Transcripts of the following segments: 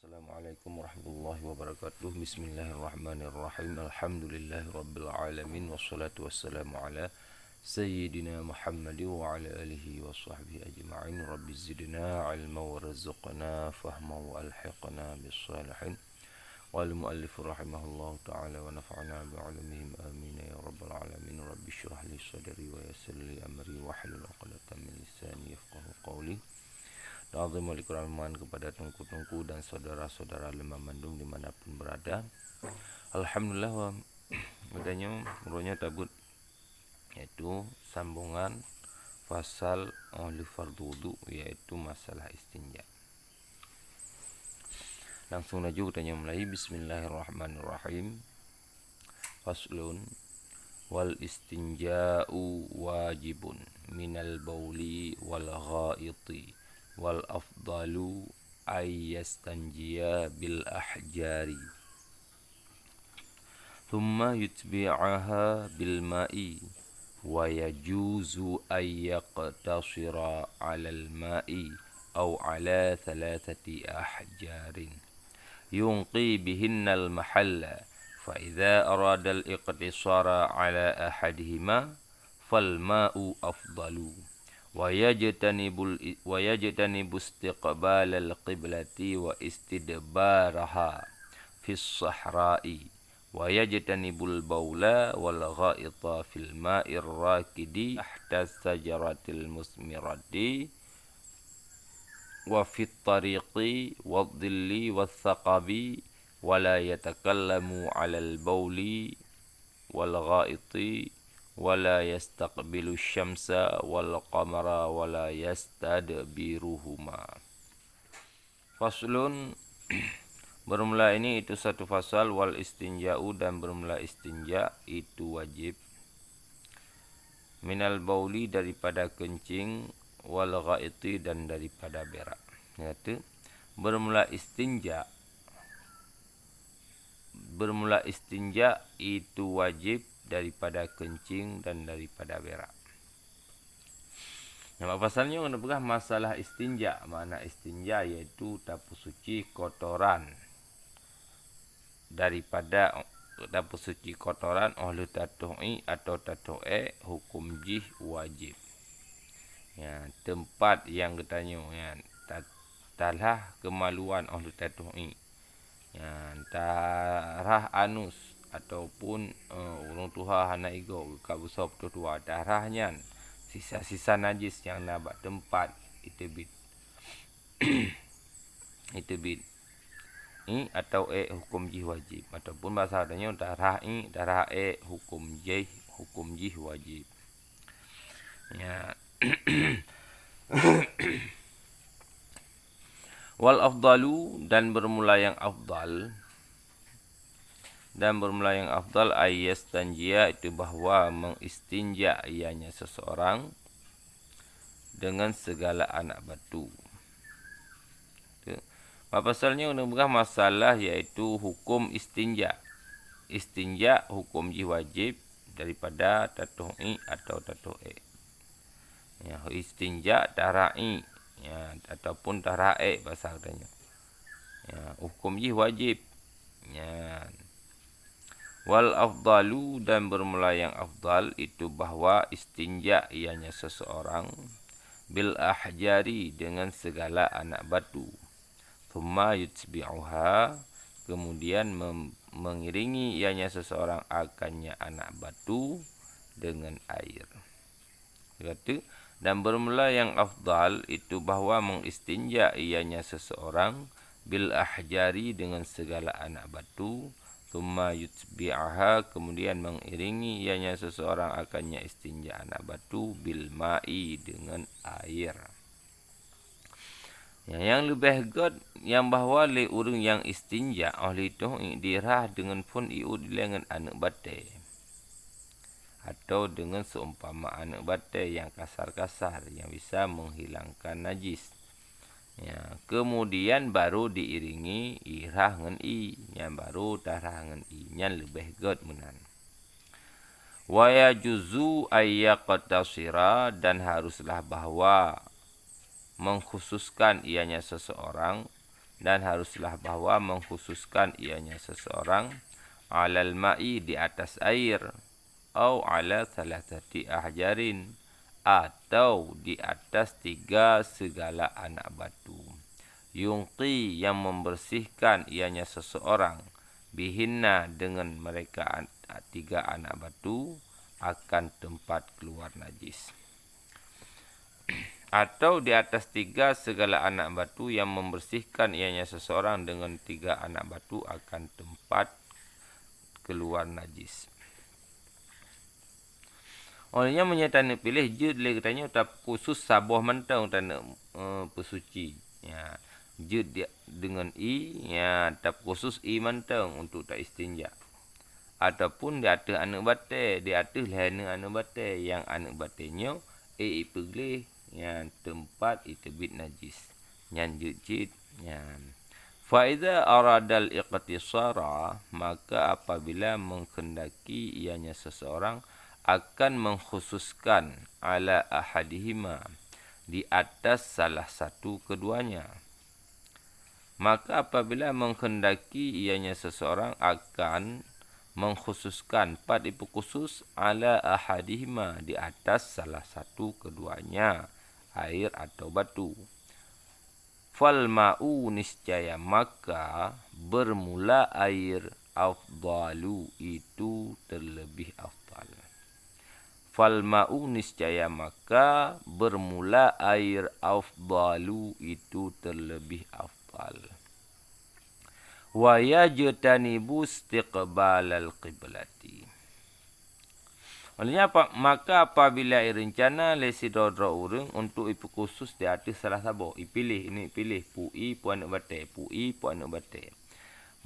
Assalamualaikum warahmatullahi wabarakatuh. Bismillahirrahmanirrahim. Alhamdulillahirabbil alamin wassalatu wassalamu ala sayyidina Muhammad wa ala alihi wa sahbihi ajma'in. Rabbi zidna ilma warzuqna fahma wa alhiqna bis salihin. Wal muallif rahimahullahu ta'ala wa nafa'na bi 'ulumihim amin ya rabbal alamin. Rabbi shrah li sadri wa yassir li amri wa hlul 'uqdatam min lisani yafqahu qawli. Ta'zimul ikraman kepada tengku-tengku dan saudara-saudara lemah mandung dimanapun berada. Alhamdulillah, adanya murunya tabut yaitu sambungan fasal ahli fardu wudu, yaitu masalah istinja. Langsung aja kita mulai. Bismillahirrahmanirrahim. Faslun wal istinja'u wajibun minal bauli wal ghaiti wal afdalu ay yastanjiya bil ahjari thumma yutbi'aha bil ma'i wa yajuzu ay yaqtasira 'ala al ma'i aw 'ala thalathati ahjarin yunqi bihinna al mahalla fa idza arada al iqtisara 'ala ahadihima fal ma'u afdalu ويجتنب استقبال القبلة واستدبارها في الصحراء ويجتنب البول والغائط في الماء الراكد تحت الشجرة المثمرة وفي الطريق والظل والثقب ولا يتكلم على البول والغائط wala yastaqbilu syamsa wal qamara wala yastadbiruhuma. Faslun bermula ini itu satu fasal. Wal istinja'u, dan bermula istinja itu wajib. Minal bauli, daripada kencing, wal ghaiti, dan daripada berak. Yaitu bermula istinja itu wajib daripada kencing dan daripada berak. Nama pasalnya menurut masalah istinja. Makna istinja yaitu tapu suci kotoran daripada tapu suci kotoran oleh tatu'i atau tatu'e hukum jih wajib. Ya, tempat yang katanya ya, talah kemaluan oleh tatu'i. Ya, tarah anus ataupun urung tuha hana igo ka besar tua darahnya, sisa-sisa najis yang nabat tempat itu bid itu bid ini atau hukum jih wajib, ataupun bahasa adanya darah hukum jih wajib ya. Wal afdalu, dan bermula yang afdal, ayastanjia itu bahwa mengistinja ianya seseorang dengan segala anak batu. Pasalnya menunjukkan masalah yaitu hukum istinja. Istinja hukum jih wajib daripada tatu'i atau tatu'e. Ya, istinja tara'i ya, ataupun tara'e bahasa katanya. Ya, hukum jih wajib. Ya. Wal afdalu, dan bermula yang afdal itu bahwa istinja ianya seseorang bil ahjari dengan segala anak batu. Thumma yutbi'uha, kemudian mengiringi ianya seseorang akannya anak batu dengan air. Kata, dan bermula yang afdal itu bahwa mengistinja ianya seseorang bil ahjari dengan segala anak batu. Thumma yutbi'aha, kemudian mengiringi ianya seseorang akannya istinja anak batu bil ma'i, dengan air. Ya, yang lebih god yang bahawa le urang yang istinja oleh itu dirah dengan pun iu dengan anak bate atau dengan seumpama anak bate yang kasar-kasar yang bisa menghilangkan najis. Ya, kemudian baru diiringi irah dengan i, yang baru tarah dengan i, yang lebih god menan. Wa yajuzu ayyaqtasira, dan haruslah bahwa mengkhususkan ianya seseorang dan haruslah bahwa mengkhususkan ianya seseorang alal ma'i di atas air, au ala salasati ahjarin atau di atas 3 segala anak batu. Yungqi yang membersihkan ianya seseorang bihinna dengan mereka 3 anak batu akan tempat keluar najis. Atau di atas 3 segala anak batu yang membersihkan ianya seseorang dengan 3 anak batu akan tempat keluar najis. Olehnya menyatakan pilih jud le katanya tak khusus sabuh mentang tanda pesuci. Ya, jud dengan i ya tak khusus i mentang untuk tak istinja. Ataupun di atas anak batai, di atas lain anak batai yang anak batainya ipegli yang tempat itebit najis. Yang jud yang fa iza aradal iqtisara, maka apabila menghendaki ianya seseorang akan mengkhususkan ala ahadihima di atas salah satu keduanya. Maka apabila menghendaki ianya seseorang akan mengkhususkan pada khusus ala ahadihima di atas salah satu keduanya, air atau batu. Fal ma'u niscaya maka bermula air afdalu itu terlebih afdal. Fal ma'u niscaya maka bermula air afdalu itu terlebih afdal. Wa yajtanibu istiqbalal qiblati. Olehnya maka apabila rencana lesi dodro urang untuk ipu khusus di atas salah sabo, pilih ini pilih pui puan bate, pui puan bate.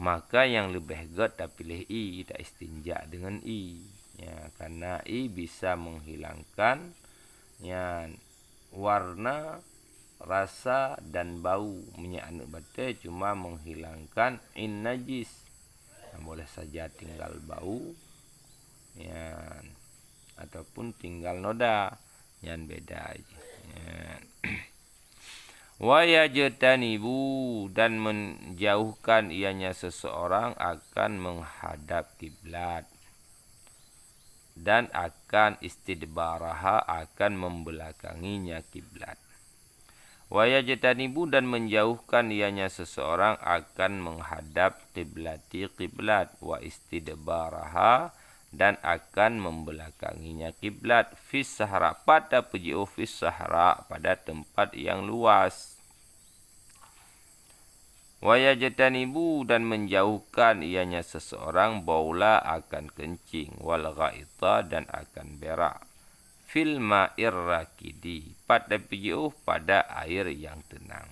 Maka yang lebih gut tak pilih i, tak istinja dengan i. Ya, karena i bisa menghilangkan ya warna, rasa dan bau minyak anak bate, cuma menghilangkan in najis. Yang boleh saja tinggal bau. Ya, ataupun tinggal noda yang beda aja. Ya. Wa yajtanibu dan menjauhkan ianya seseorang akan menghadap kiblat dan akan istidbaraha akan membelakanginya kiblat. Wa yajtanibu dan menjauhkan ianya seseorang akan menghadap kiblati kiblat wa istidbaraha dan akan membelakanginya kiblat fis sahara pada puji'u fis sahara pada tempat yang luas. Wa yajtanibu dan menjauhkan ianya seseorang baula akan kencing wal ghaita dan akan berak fil ma'ir rakidi pada puji'u pada air yang tenang.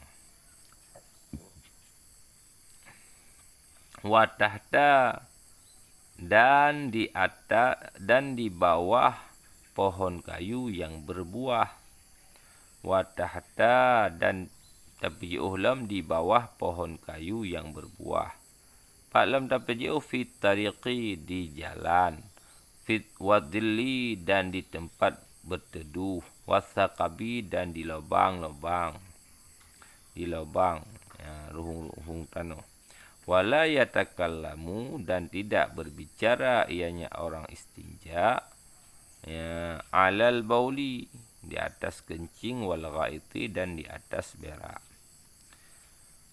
Wa tahta dan di atas dan di bawah pohon kayu yang berbuah. Wa tahta dan tabi'uh lam di bawah pohon kayu yang berbuah. Pak lam tabi'uh fi tariqi di jalan. Fit wadilli dan di tempat berteduh. Wasaqabi dan di lubang-lubang. Di lubang ya, ruhung tanah. Wala yatakallamu dan tidak berbicara ianya orang istinja ya alal bauli di atas kencing wal ghaiti dan di atas berak.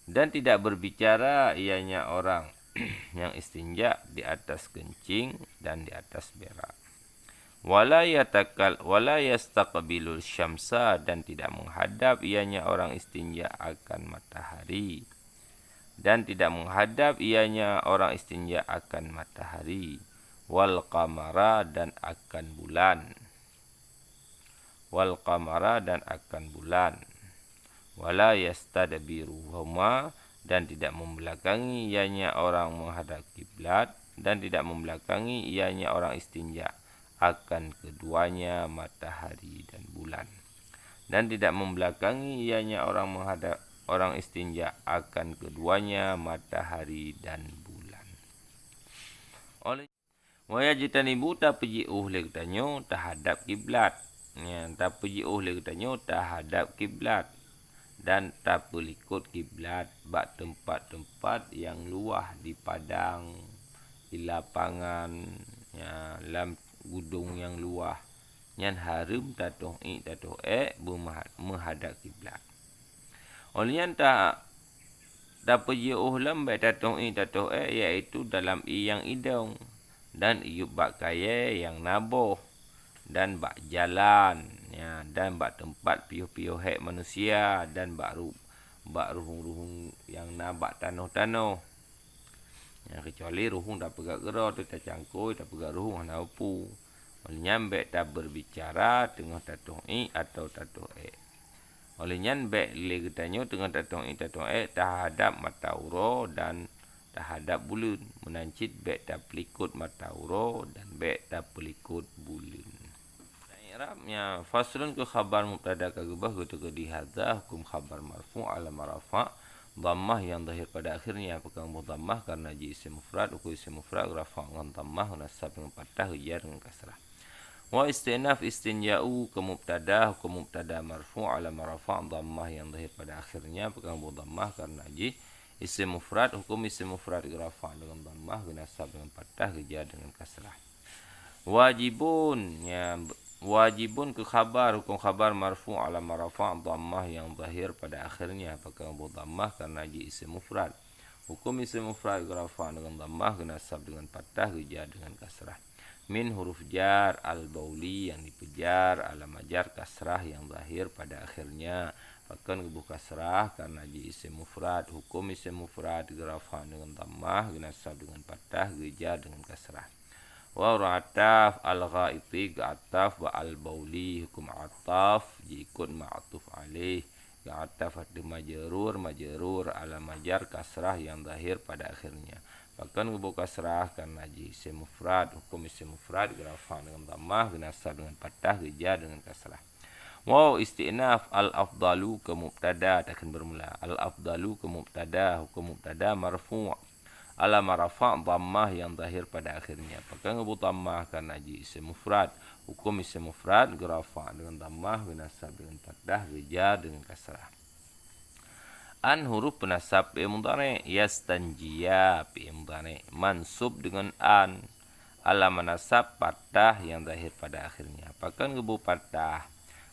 Dan tidak berbicara ianya orang yang istinja di atas kencing dan di atas berak. Wala yastaqbilul syamsa dan tidak menghadap ianya orang istinja akan matahari. Dan tidak menghadap ianya orang istinja akan matahari. Wal qamara dan akan bulan. Wal qamara dan akan bulan. Wala yastadbiruhuma dan tidak membelakangi ianya orang menghadap kiblat dan tidak membelakangi ianya orang istinja akan keduanya matahari dan bulan. Dan tidak membelakangi ianya orang menghadap orang istinja akan keduanya matahari dan bulan. Oleh wajitanibu tapi'uh letanyo tahadap kiblat. Ya, tapi'uh letanyo tahadap kiblat. dan tak pelikut kiblat bak tempat-tempat yang luah di padang, di lapangan, ya, dalam gudung yang luah. Nyan harum tatoh menghadap kiblat. Olehnya tak pergi lam baik tatoh iaitu dalam yang idong dan iup bak kaya yang naboh dan bak jalan, ya, dan bak tempat piuh-piuh hek manusia dan bak ruhung-ruhung yang nabak tanah-tanah. Ya, kecuali ruhung tak pegat-gerak tu tak cangkui tak pegat ruhung hana upu. Olehnya baik tak berbicara tengah tatoh atau tatoh Olehnya baik le getanyo tengah tatoh terhadap mata uro dan terhadap bulan. Menancit baik tak pelikut mata uro dan baik tak pelikut bulan. I'rabnya faslun ke khabar mubtada kagubah ketika dihadza hukum khabar marfu' ala marafa' dhammah yang zahir pada akhirnya apakah dhammah karena ji isim mufrad hukum isim mufrad rafa' dengan dhammah nasab dengan fathah jar dengan kasrah. Wa istinaf istinja'u ke mubtada hukum mubtada marfu' ala marafa' dhammah yang zahir pada akhirnya apakah dhammah karena ji isim mufrad hukum isim mufrad rafa' dengan dhammah nasab dengan fathah jar dengan kasrah. Wajibun, ya, wajibun ke khabar hukum khabar marfu' ala marafa' dhammah yang zahir pada akhirnya apakah dhammah karena ji isim mufrad hukum isim mufrad rafa' dengan dhammah nasab dengan fathah jar dengan kasrah. Min huruf jar al-bauli yang dipejar alamat jar kasrah yang zahir pada akhirnya bahkan kebuh kasrah karena ji isim mufrad hukum isim mufrad rafa' dengan dhammah nasab dengan fathah jar dengan kasrah. Wa ataf al-ghaiti ataf wa al-bauli hukum ataf jikut ma'tuf alaih ataf ada majrur alamat jar kasrah yang zahir pada akhirnya bahkan kebuh kasrah karena ji isim mufrad hukum isim mufrad rafa' dengan dhammah nasab dengan fathah jar dengan kasrah. Wa istinaf al-afdalu ke mubtada akan bermula al-afdalu ke mubtada hukum mubtada marfu' ala marafa' dhammah yang zahir pada akhirnya apakah kebuh dhammah karena ji isim mufrad hukum isim mufrad rafa' dengan dhammah nasab dengan fathah jar dengan kasrah. An huruf penasab fi'il mudhari' yastanjiya fi'il mudhari' mansub dengan an ala manasab fathah yang zahir pada akhirnya apakah kebuh fathah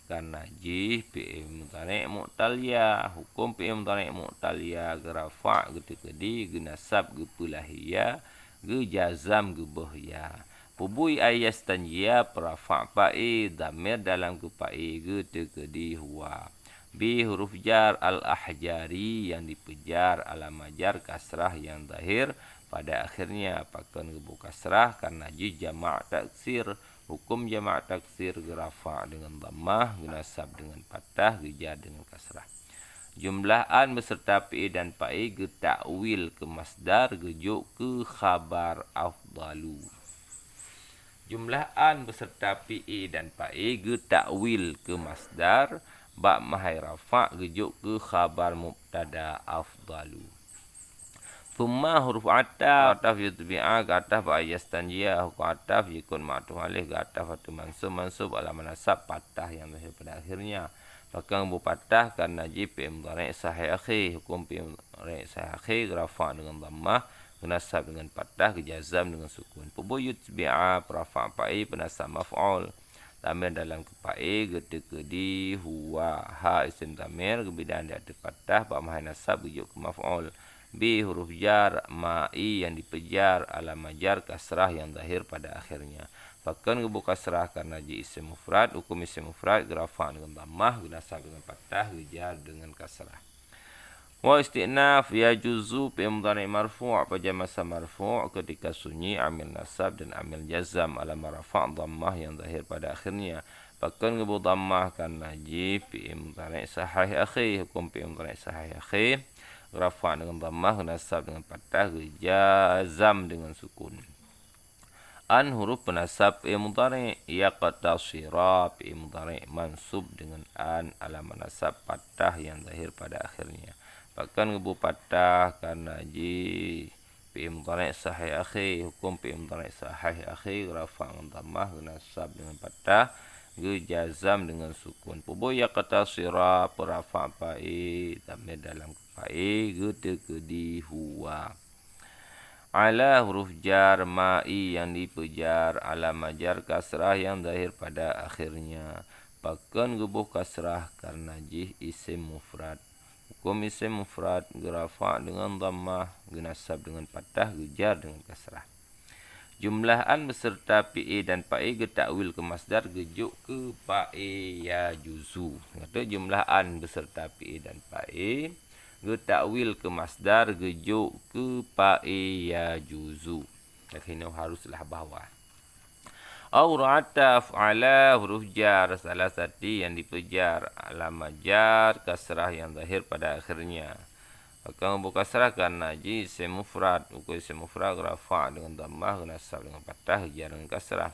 karena ji fi'il mudhari' mu'taliyah hukum fi'il mudhari' mu'taliyah rafa' ketika di nasab gepulahiyah jazam gebahya pubui ayastanjiya rafa' fa'i dhamir dalam kepa'i ketika di huwa. Bi huruf jar al-ahjari yang dipejar alamat jar kasrah yang zahir pada akhirnya apakah kebuh kasrah karena ji jama' taksir hukum jama' taksir rafa' dengan dhammah nasab dengan fathah jar dengan kasrah. Jumlah an beserta pi dan fa'i takwil ke masdar gejuk ke khabar afdalu. Jumlah an beserta pi dan fa'i takwil ke masdar bak mahai rafa' gejuk ke khabar mubtada afdalu. Thumma huruf ataf yutbi'a ataf ayastanjiya hukum ataf yakun ma'tuf alaih ataf atau mansub ala manasab fathah yang zahir pada akhirnya bahkan bu fathah karena ji fi'il mudhari' sahih akhi hukum fi'il mudhari' sahih akhi rafa' dengan dhammah nasab dengan fathah jazam dengan sukun. Pubuyut bi'a rafa' fa'i penasab maf'ul damir dalam kepa'i ketika di huwa ha isim damir kebidaan di atas fathah bak mahai nasab gejuk ke maf'ul. Bi huruf jar ma'i yang dipejar alamat jar kasrah yang zahir pada akhirnya bahkan kebuh kasrah karena ji isim mufrad hukum isim mufrad rafa' dengan dhammah nasab dengan fathah jar dengan kasrah. Wa istinaf yajuzu fi'il mudhari' marfu' pada masa marfu' ketika sunyi amil nasab dan amil jazam ala rafa' dhammah yang zahir pada akhirnya bahkan kebuh dhammah karena ji fi'il mudhari' sahih akhi hukum fi'il mudhari' sahih akhi rafa' dengan dhammah nasab dengan fathah jazam dengan sukun. An huruf penasab fi'il mudhari' yaqtasira fi'il mudhari' mansub dengan an ala manasab fathah yang zahir pada akhirnya bahkan kebuh fathah karena ji fi'il mudhari' sahih akhi hukum fi'il mudhari' sahih akhi rafa' dengan dhammah nasab dengan fathah jazam dengan sukun. Pubo yaqtasira perafa pae damir dalam pae tekedi huwa. Ala huruf jar ma'i yang dipejar, ala majar kasrah yang zahir pada akhirnya. Pakan gebuh kasrah karena jih isim mufrad. Hukum isim mufrad gerafa dengan dhammah, genasab dengan patah, gejar dengan kasrah. Jumlahan beserta PE dan PAE getakwil ke masdar gejuk ke PAE ya juzu. Kata jumlahan beserta PE dan PAE getakwil ke masdar gejuk ke PAE ya juzu. Kena haruslah bawah. Au ra'ataf ala huruf jar, salah satu yang dipejar, alamat jar kasrah yang zahir pada akhirnya. Akan buka kasrah karena ji isim mufrad, ukur isim mufrad rafa dengan dhammah, nasab dengan fathah, jar dengan kasrah.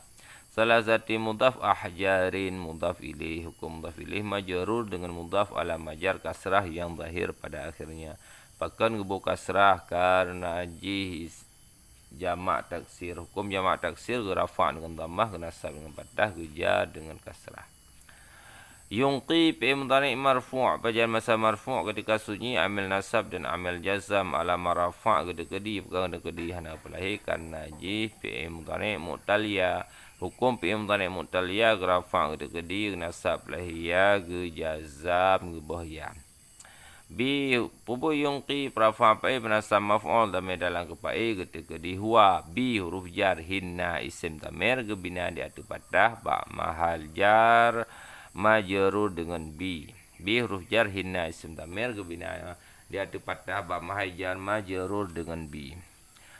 Salah satu mudhaf ahjarin, mudhaf ilaih, hukum mudhaf ilaih majrur dengan mudhaf ala majar kasrah yang zahir pada akhirnya. Bahkan buka kasrah karena ji jamak taksir, hukum jamak taksir rafa dengan dhammah, nasab dengan fathah, jar dengan kasrah. Yungqi fi'il mudhari' marfu' pada masa marfu' ketika sunyi amil nasab dan amil jazam ala marafa' kedekedi bukan kedekedi hana pelahi karena ji fi'il mudhari' mu'taliya, hukum fi'il mudhari' mu'taliya rafa' kedekedi nasab lahiya jazam bahya. Bi pubu yungqi rafa' fa'i penasab maf'ul damir dalam kepai kedekedi huwa. Bi huruf jar, hinna isim damir gebina di atas fathah ba mahal jar majrur dengan bi. Bi huruf jar, hinna isim damir gebina di atas fathah ba mahal jar majrur dengan bi.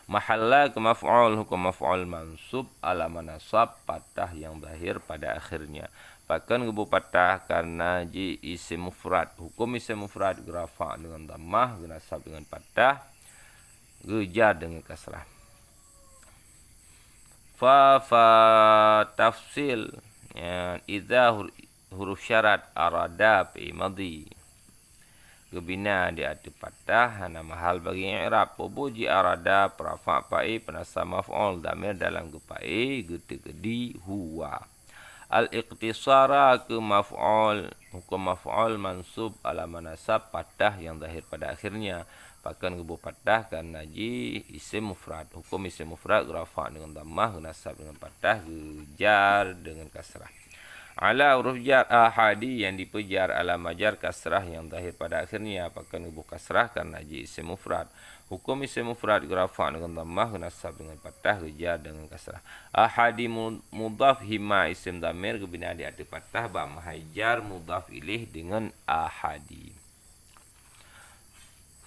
Mahalla ke maf'ul, hukum maf'ul mansub ala manasab fathah yang zahir pada akhirnya. Bahkan gebu fathah karena ji isim mufrad, hukum isim mufrad rafa dengan dhammah, nasab dengan fathah, jar dengan kasrah. Fa tafsil ya, idza huruf syarat arada fi madhi gebina di atas fathah hana mahal bagi i'rab. Pubuji arada prafa fa'i penasa maf'ul damir dalam gepai getegedi huwa. Al-iqtisara ke maf'ul, hukum maf'ul mansub ala manasab fathah yang zahir pada akhirnya. Bahkan gebu fathah karena ji isim mufrad, hukum isim mufrad rafa dengan dhammah, nasab dengan fathah, jar dengan kasrah. Ala huruf jar ahadi yang dipejar ala majar kasrah yang zahir pada akhirnya. Bahkan gebu kasrah karena ji isim mufrad, hukum isim mufrad rafa dengan dhammah, nasab dengan fathah, jar dengan kasrah. Ahadi mudhaf, hima isim dhamir gebina di atas fathah ba mahajar mudhaf ilaih dengan ahadi.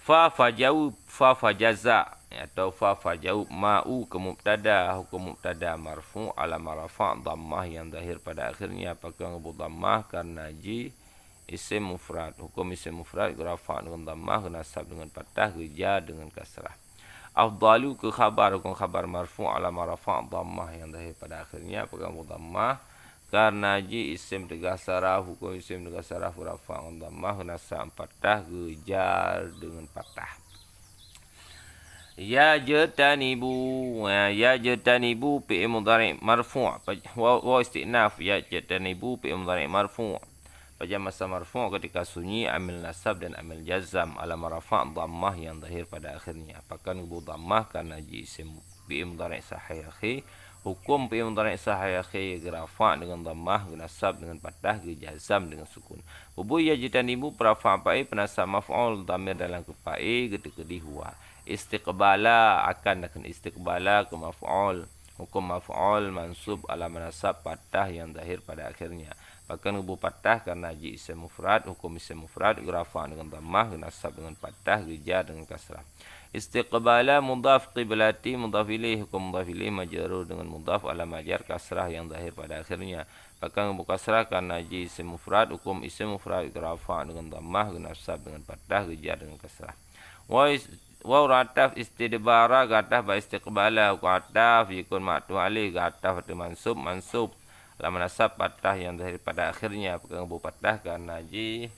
Fa fajau fa fajaza atau fa fajau ma'u ke mubtada, hukum mubtada marfu ala marafa dhammah yang zahir pada akhirnya. Pakai ngebu dhammah karena ji isim mufrad, hukum isim mufrad rafa dengan dhammah, nasab dengan fathah, jar dengan kasrah. Afdalu ke khabar, hukum khabar marfu ala marafa dhammah yang zahir pada akhirnya. Pakai ngebu dhammah karena ji isim tegasara, hukum isim tegasara rafa dengan dhammah, nasab fathah, jar dengan fathah. Ya jatanibu, ya jatanibu fi'il mudhari' marfu' wa istinaf. Ya jatanibu fi'il mudhari' marfu' pada masa marfu' ketika sunyi amil nasab dan amil jazam ala marafa' dhammah yang zahir pada akhirnya. Pakan gebu dhammah karena ji isim fi'il mudhari' sahih akhi, hukum fi'il mudhari' sahih akhi rafa' dengan dhammah, nasab dengan fathah, jazam dengan sukun. Bubu ya jatanibu rafa' fa'i penasab maf'ul dhamir dalam kefa'i ketekedi huwa. Istiqbala akan istiqbala ke maf'ul, hukum maf'ul mansub ala manasab fathah yang zahir pada akhirnya. Bahkan gebu fathah karena ji isim mufrad, hukum isim mufrad rafa dengan dhammah, nasab dengan fathah, jar dengan kasrah. Istiqbala mudhaf, qiblati mudhaf ilaih, hukum mudhaf ilaih majrur dengan mudhaf ala majar kasrah yang zahir pada akhirnya. Bahkan gebu kasrah karena ji isim mufrad, hukum isim mufrad rafa dengan dhammah, nasab dengan fathah, jar dengan kasrah. Wa rataf istidbara gatah ba istiqbala, gataf yakun ma'tu alih, gataf itu mansub la manasab fathah yang zahir pada akhirnya. Pegang bu fathah karena ji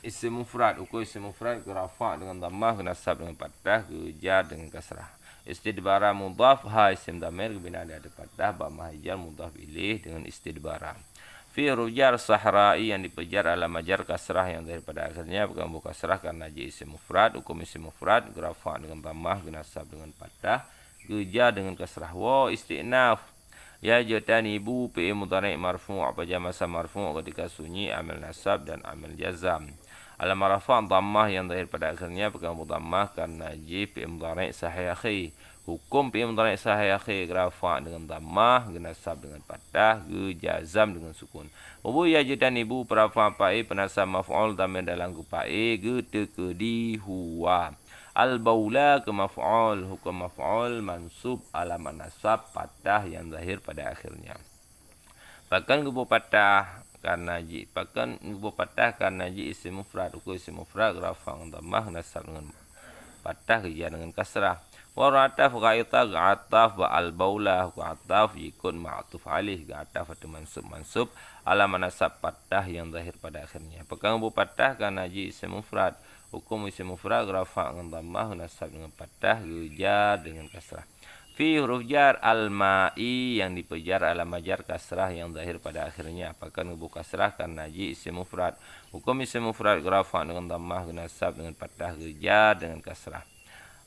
isim mufrad, hukum isim mufrad rafa dengan dhammah, nasab dengan fathah, jar dengan kasrah. Istidbara mudhaf, ha isim dhamir bina di atas fathah ba mahjar mudhaf ilaih dengan istidbara. Fi rujar sahrai yang dipejar ala majar kasrah yang daripada akhirnya bukan buka kasrah karena ji isim mufrad, hukum isim mufrad, rafa dengan dhammah, nasab dengan fathah, geja dengan kasrah. Wa istinaf ya jatanibu fi'il mudhari' marfu' apa masa marfu' ketika sunyi amil nasab dan amil jazam. Alam rafa' dhammah yang zahir pada akhirnya bukan dhammah karena ji fi'il mudhari' sahih akhi. Hukum fi'il mudhari' sahih akhi rafa' dengan dhammah, nasab dengan fathah, jazam dengan sukun. Ubu ya jatanibu perafa fa'i penasab maf'ul dhamir dalam kupa'i getekedi huwa. Al-baula ke maf'ul, hukum maf'ul mansub alamat nasab fathah yang zahir pada akhirnya. Bahkan gubu fathah karena ji, bahkan gubu fathah karena ji isim mufrad, hukum isim mufrad rafa' dhammah, nasab dengan fathah, kerja dengan kasrah. Wa rataf ghaita ghataf ba al-baula, ghataf ikut ma'tuf alih, ghataf atau mansub ala manasab fathah yang zahir pada akhirnya. Pegang bu fathah karena ji isim mufrad, hukum isim mufrad rafa' dengan dhammah, nasab dengan fathah, jar dengan kasrah. Fi huruf jar al-ma'i yang dipejar ala majar kasrah yang zahir pada akhirnya. Apakah bu kasrah karena ji isim mufrad, hukum isim mufrad rafa' dengan dhammah, nasab dengan fathah, jar dengan kasrah.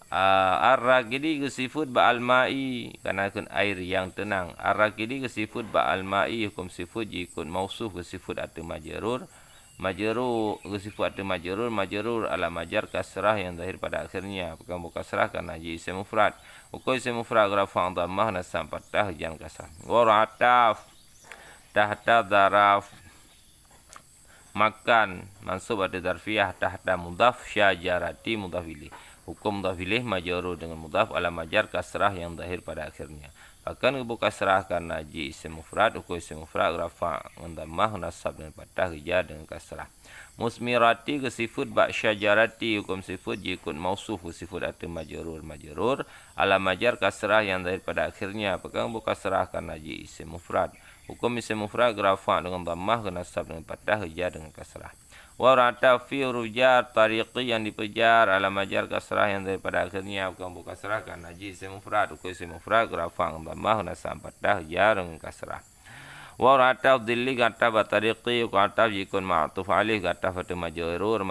Ar-raqidi ke sifat ba'al ma'i karena akan air yang tenang. Ar-raqidi ke sifat ba'al ma'i hukum sifat jikut mausuf ke sifat atau majrur. Majrur ke sifat atau majrur ala majar kasrah yang zahir pada akhirnya. Bukan buka kasrah karena ji isim mufrad. Hukum isim mufrad rafa' dhammah, nasab fathah, jan kasrah. Wa rataf tahta dzaraf makan mansub ada dzarfiyah tahta mudhaf syajarati mudhaf ilaih. Hukum mudhaf ilaih majrur dengan mudhaf ala majar kasrah yang zahir pada akhirnya. Bahkan ibu kasrah karena ji isim mufrad, hukum isim mufrad rafa' dengan dhammah, nasab dengan fathah, jar dengan kasrah. Musmirati ke sifat ba syajarati hukum sifat jikut mausuf ke sifat atau majrur ala majar kasrah yang zahir pada akhirnya. Bahkan ibu kasrah karena ji isim mufrad, hukum isim mufrad rafa' dengan dhammah, nasab dengan fathah, jar dengan kasrah. Wa rataf fi rujar tariqi yang dipejar ala majar kasrah yang daripada akhirnya bukan buka kasrah karena ji isim mufrad, hukum isim mufrad rafa' dhammah, nasab fathah, jar dengan kasrah. Wa rataf dhilli gataf tariqi gataf jikun ma'tuf alih gataf atau majrur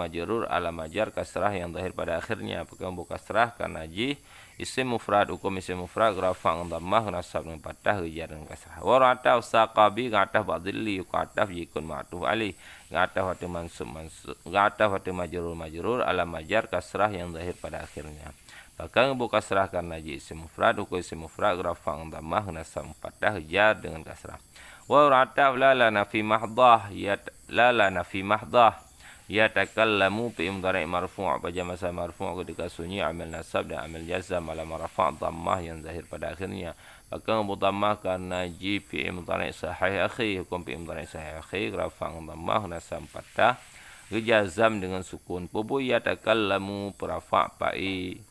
ala majar kasrah yang zahir pada akhirnya bukan buka kasrah karena ji isim mufrad, hukum isim mufrad rafa' dhammah, nasab dengan fathah, jar dengan kasrah. Wa rataf saqabi gataf dhilli gataf jikun ma'tuf alih gataf atau gataf atau majrur ala majar kasrah yang zahir pada akhirnya. Bahkan bu kasrah karena ji isim mufrad, hukum isim mufrad rafa' dhammah, nasab fathah, jar dengan kasrah. Wa rataf la nafi mahdhah ya la nafi mahdhah ya takallamu fi mudhari' marfu' apa masa marfu' ketika sunyi amil nasab dan amil jazam ala rafa' dhammah yang zahir pada akhirnya. Bahkan dhammah karena ji fi mudhari' sahih akhi, hukum fi mudhari' sahih akhi rafa' dhammah, nasab fathah, jazam dengan sukun. Pubu ya takallamu rafa' fa'i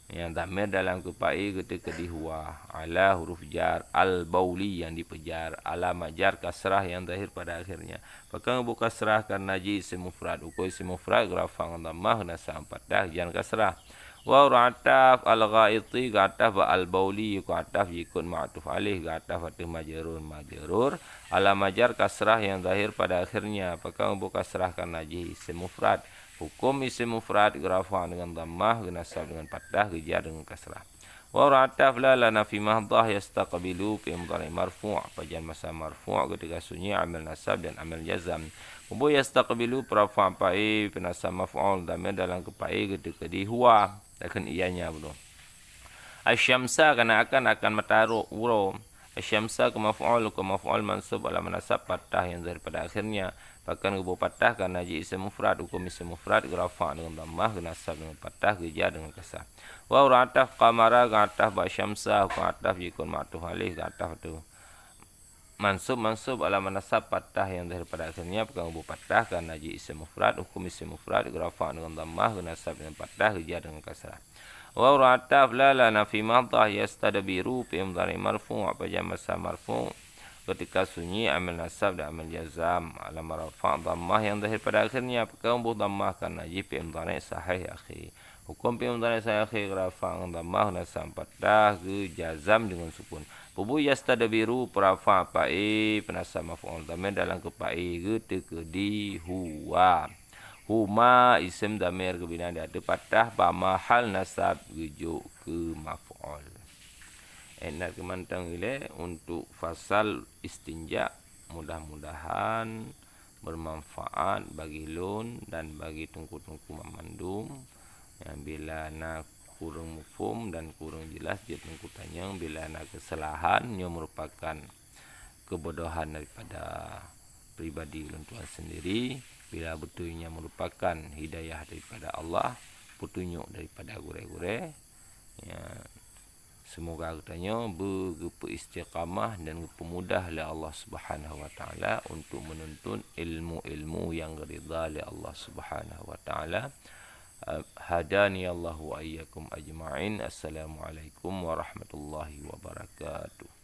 yang dhamir dalam kupai ketika dihuwa ala huruf jar al-bauli yang dipejar ala majar kasrah yang zahir pada akhirnya. Bahkan bu kasrah karena ji isim mufrad, hukum isim mufrad rafa' dhammah, nasab fathah, jan kasrah. Wa rataf al-ghaiti gataf al-bauli gataf jikun ma'tuf alih gataf atau majrur ala majar kasrah yang zahir pada akhirnya. Bahkan bu kasrah karena ji isim mufrad, hukum isim mufrad rafa' dengan dhammah, nasab dengan fathah, jar dengan kasrah. Wa rataf la nafi mahdhah yastaqbilu fi mudhari' marfu' apa masa marfu' ketika sunyi amil nasab dan amil jazam. Ubu yastaqbilu rafa' fa'i penasab maf'ul dhamir dalam kepai ketika di huwa akan ianya bro. Asyamsa karena akan matahari uro. Asyamsa ke maf'ul mansub ala manasab fathah yang zahir pada akhirnya. Bahkan gubu fathah karena ji isim mufrad, hukum isim mufrad rafa' dengan dhammah, nasab dengan fathah, jar dengan kasrah. Wa rataf qamara gataf ba syamsa gataf jikun ma'tuf alih gataf tu mansub ala manasab fathah yang zahir pada akhirnya. Bahkan gubu fathah karena ji isim mufrad, hukum isim mufrad rafa' dengan dhammah, nasab dengan fathah, jar dengan kasrah. Wa rataf la nafi mahdhah yastadbiru fi mudhari' marfu' apa masa marfu' ketika sunyi amal nasab dan amal jazam. Alam rafa' dhammah yang zahir pada akhirnya apakah umbuh dhammah kan najib fi'il mudhari' sahih akhi. Hukum fi'il mudhari' sahih akhi rafa' dhammah nasab fathah ke jazam dengan sukun. Pubu yastadbiru perafa' pa'i penasab maf'ul dhamir dalam ke pa'i ke tekedi huwa. Huma isim dhamir kebinaan dia ada fathah ba mahal nasab rujuk ke maf'ul. Enak kemantang ile untuk fasal istinja, mudah-mudahan bermanfaat bagi lun dan bagi tungku-tungku memandum. Yang bila nak kurang mufhum dan kurang jelas dia tungku tanya, bila nak kesalahan ia merupakan kebodohan daripada pribadi lun tuan sendiri, bila betulnya merupakan hidayah daripada Allah, petunjuk daripada gure-gure. Ya, semoga katanya beristiqamah dan dipermudah oleh Allah Subhanahu wa taala untuk menuntut ilmu-ilmu yang ridha oleh Allah Subhanahu wa taala. Hadani Allah wa iyyakum ajma'in. Assalamualaikum warahmatullahi wabarakatuh.